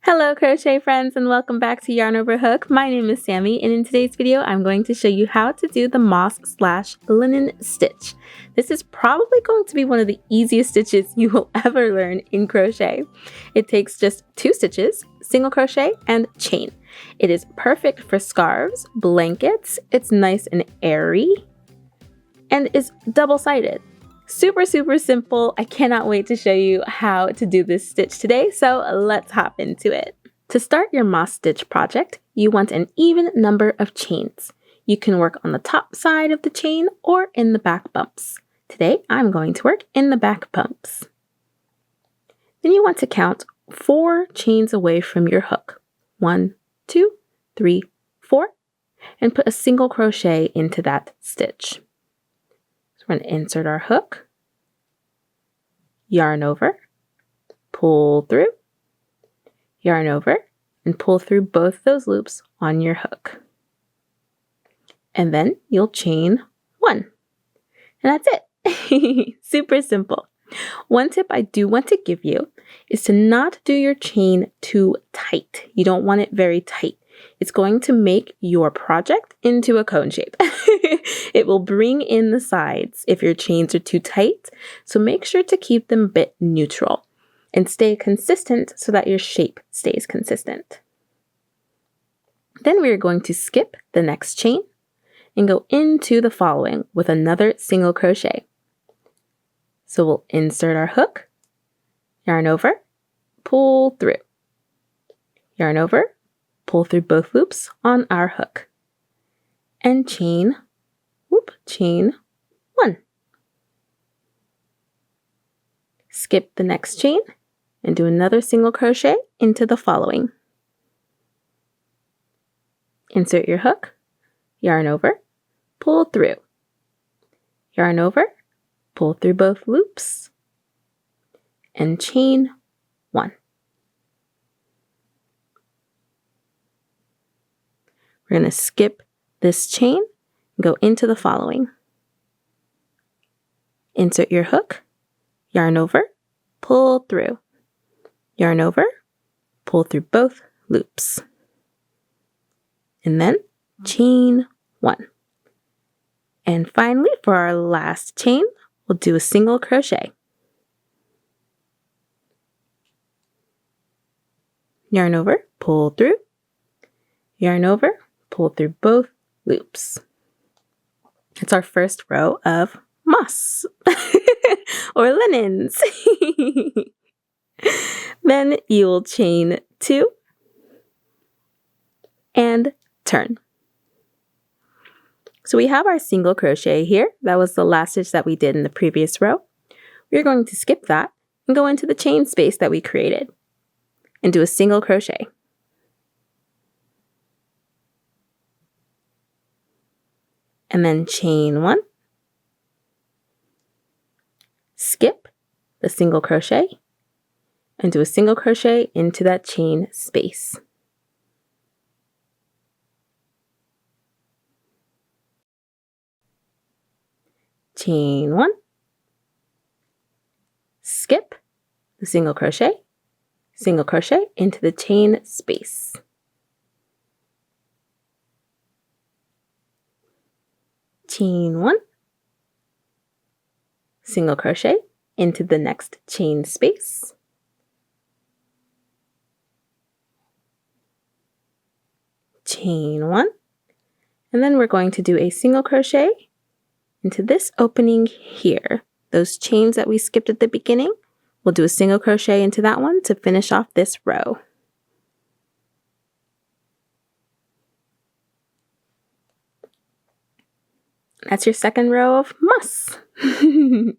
Hello crochet friends and welcome back to Yarn Over Hook. My name is Sammy and in today's video I'm going to show you how to do the moss/linen stitch. This is probably going to be one of the easiest stitches you will ever learn in crochet. It takes just 2 stitches, single crochet and chain. It is perfect for scarves, blankets, it's nice and airy, and is double-sided. Super simple. I cannot wait to show you how to do this stitch today, so let's hop into it. To start your moss stitch project, you want an even number of chains. You can work on the top side of the chain or in the back bumps. Today, I'm going to work in the back bumps. Then you want to count 4 chains away from your hook. 1, 2, 3, 4, and put a single crochet into that stitch. We're going to insert our hook, yarn over, pull through, yarn over, and pull through both those loops on your hook. And then you'll chain 1. And that's it. Super simple. One tip I do want to give you is to not do your chain too tight. You don't want it very tight. It's going to make your project into a cone shape. It will bring in the sides if your chains are too tight, so make sure to keep them a bit neutral and stay consistent so that your shape stays consistent. Then we are going to skip the next chain and go into the following with another single crochet. So we'll insert our hook, yarn over, pull through, yarn over, pull through both loops on our hook, and chain 1. Skip the next chain and do another single crochet into the following. Insert your hook, yarn over, pull through, yarn over, pull through both loops, and chain 1. We're going to skip this chain and go into the following. Insert your hook, yarn over, pull through, yarn over, pull through both loops, and then chain 1. And finally, for our last chain, we'll do a single crochet. Yarn over, pull through, yarn over, pull through both loops. It's our first row of moss or linens. Then you will chain 2 and turn. So we have our single crochet here. That was the last stitch that we did in the previous row. We're going to skip that and go into the chain space that we created and do a single crochet. And then chain 1, skip the single crochet, and do a single crochet into that chain space. Chain 1, skip the single crochet into the chain space. Chain 1, single crochet into the next chain space, chain 1, and then we're going to do a single crochet into this opening here. Those chains that we skipped at the beginning, we'll do a single crochet into that one to finish off this row. That's your second row of moss. And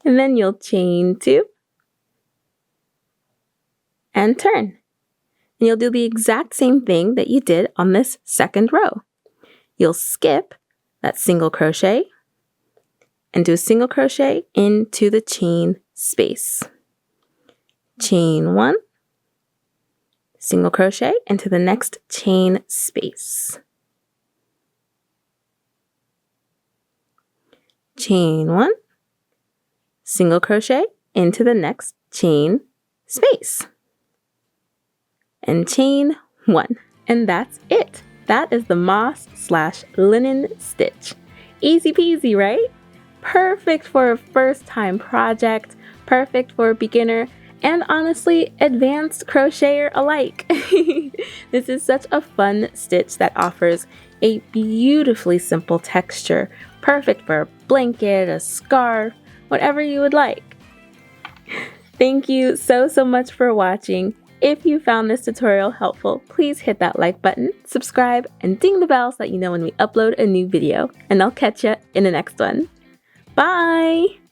then you'll chain 2 and turn. And you'll do the exact same thing that you did on this second row. You'll skip that single crochet and do a single crochet into the chain space. Chain 1, single crochet into the next chain space. Chain 1, single crochet into the next chain space. and chain 1. And that's it. That is the moss/linen stitch. Easy peasy, right? Perfect for a first-time project, perfect for a beginner, and honestly, advanced crocheter alike. This is such a fun stitch that offers a beautifully simple texture, perfect for a blanket, a scarf, whatever you would like. Thank you so much for watching. If you found this tutorial helpful, please hit that like button, subscribe, and ding the bell so that you know when we upload a new video. And I'll catch you in the next one. Bye!